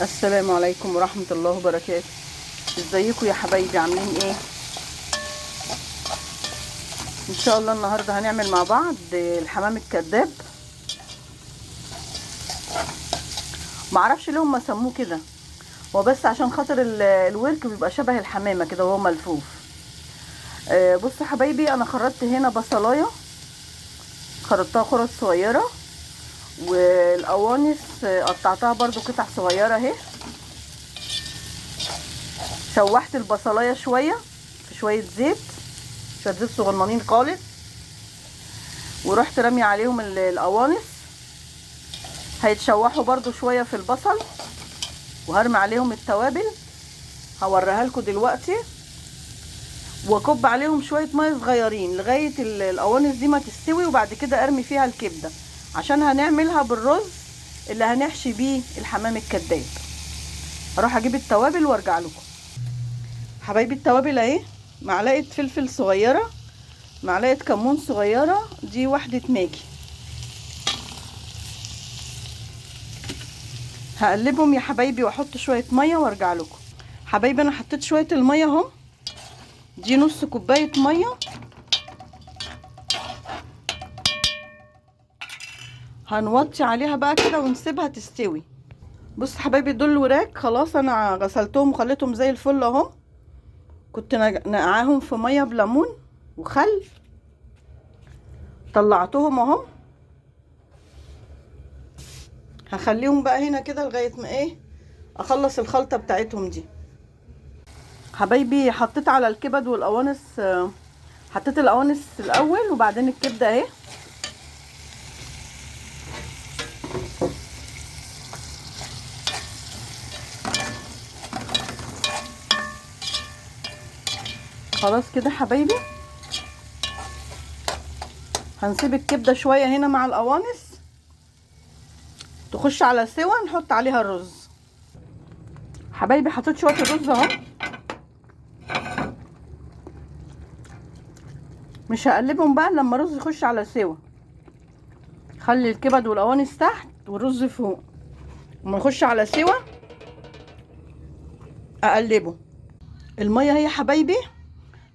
السلام عليكم ورحمة الله وبركاته. ازيكم يا حبايبي، عاملين ايه؟ ان شاء الله النهاردة هنعمل مع بعض الحمام الكذاب. معرفش ليه هما سموه كده، هو بس عشان خاطر الورك بيبقى شبه الحمامة كده وهو ملفوف. بصوا حبايبي، انا خرطت هنا بصلاية، خرطتها خرط صغيرة، والقوانص قطعتها برضو قطع صغيرة اهي. شوحت البصلايه شويه في شويه زيت صغننين خالص، ورحت رامي عليهم القوانص. هيتشوحوا برضو شويه في البصل، وهرمي عليهم التوابل هوريها لكم دلوقتي، واكب عليهم شويه ميه صغيرين لغايه القوانص دي ما تستوي، وبعد كده ارمي فيها الكبده عشان هنعملها بالرز اللي هنحشي بيه الحمام الكذاب. هروح اجيب التوابل وارجع لكم حبايبي. التوابل اهي: معلقه فلفل صغيره، معلقه كمون صغيره، دي واحده ماجي. هقلبهم يا حبايبي واحط شويه ميه وارجع لكم. حبايبي انا حطيت شويه الميه اهو، دي نص كوبايه ميه. هنوطي عليها بقى كده ونسيبها تستوي. بص حبايبي، دول الوراك خلاص انا غسلتهم وخليتهم زي الفل اهو. كنت نقعاهم في ميه بليمون وخل، طلعتهم اهو. هخليهم بقى هنا كده لغايه ما اخلص الخلطه بتاعتهم دي. حبايبي حطيت على الكبد والقوانص، حطيت القوانص الاول وبعدين الكبده اهي. خلاص كده حبايبي، هنسيب الكبده شويه هنا مع القوانص تخش على سوا، نحط عليها الرز. حبايبي حطيت شويه الرز اهو، مش هقلبهم بقى لما الرز يخش على سوا. خلي الكبد والقوانص تحت والرز فوق، لما يخش على سوا اقلبه. الميه هي حبايبي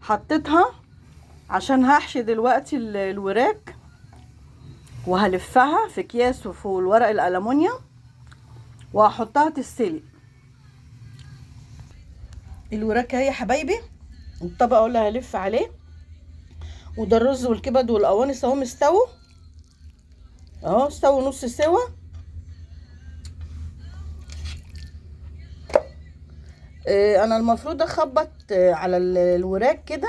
حطيتها عشان هحشي دلوقتي الوراك، وهلفها في اكياس وفوق الورق الالومنيوم وهحطها تتسلق. الوراك اهي يا حبايبي، الطبق اللي هلف عليه، وده الرز والكبد والقوانص اهو مستووا اهو، استووا نص سوا. انا المفروض اخبط على الوراك كده،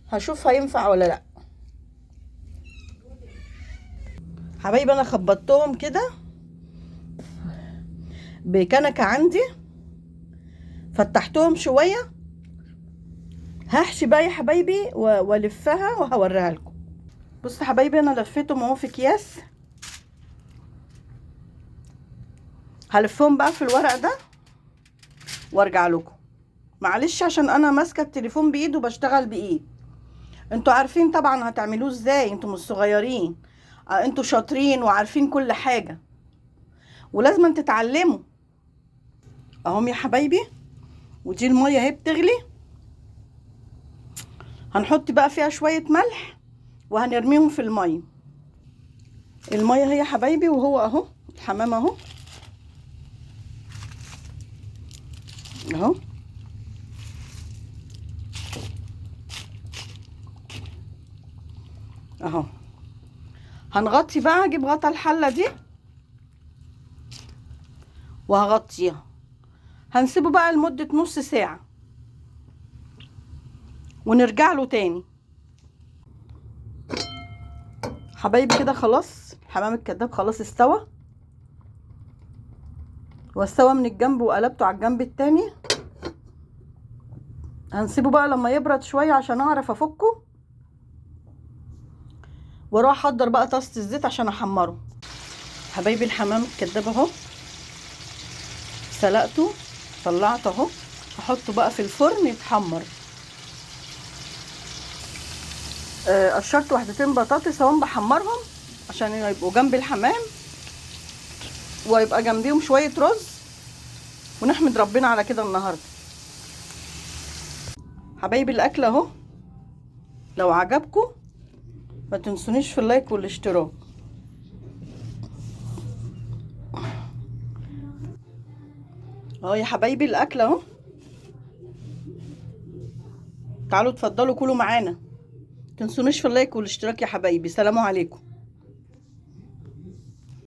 هشوف هينفع ولا لا. حبايبي انا خبطتهم كده بكنكه عندي، فتحتهم شويه. هحشي بقى يا حبايبي والفها وهوريها لكم. بصوا حبايبي، انا لفيتهم اهو في اكياس، هلفهم بقى في الورق ده وارجع لكم. معلش عشان انا ماسكه التليفون بايد وبشتغل بايد، انتوا عارفين طبعا هتعملوه ازاي، انتوا مش صغيرين، انتوا شاطرين وعارفين كل حاجه ولازم تتعلموا اهم يا حبايبي. ودي الميه اهي بتغلي، هنحط بقى فيها شويه ملح وهنرميهم في الميه. الميه اهي يا حبايبي، وهو اهو الحمام اهو اهو. اهو هنغطي بقى، اجيب غطا الحله دي وهغطيها. هنسيبه بقى لمده نص ساعه ونرجع له تاني. حبايبي كده خلاص الحمام الكذاب خلاص استوى، واستوى من الجنب وقلبته على الجنب التاني. هنسيبه بقى لما يبرد شويه عشان اعرف افكه، واروح احضر بقى طاسه الزيت عشان احمره. حبايبي الحمام الكذاب اهو سلقته، طلعته اهو، هحطه بقى في الفرن يتحمر. قشرت واحدتين بطاطس اهو بحمرهم عشان يبقوا جنب الحمام، ويبقى جنبيهم شويه رز ونحمد ربنا على كده النهارده. حبايبي الاكل اهو، لو عجبكم ما تنسونيش في اللايك والاشتراك. اهو يا حبايبي الاكل اهو، تعالوا اتفضلوا كلوا معانا. تنسونيش في اللايك والاشتراك يا حبايبي. سلام عليكم.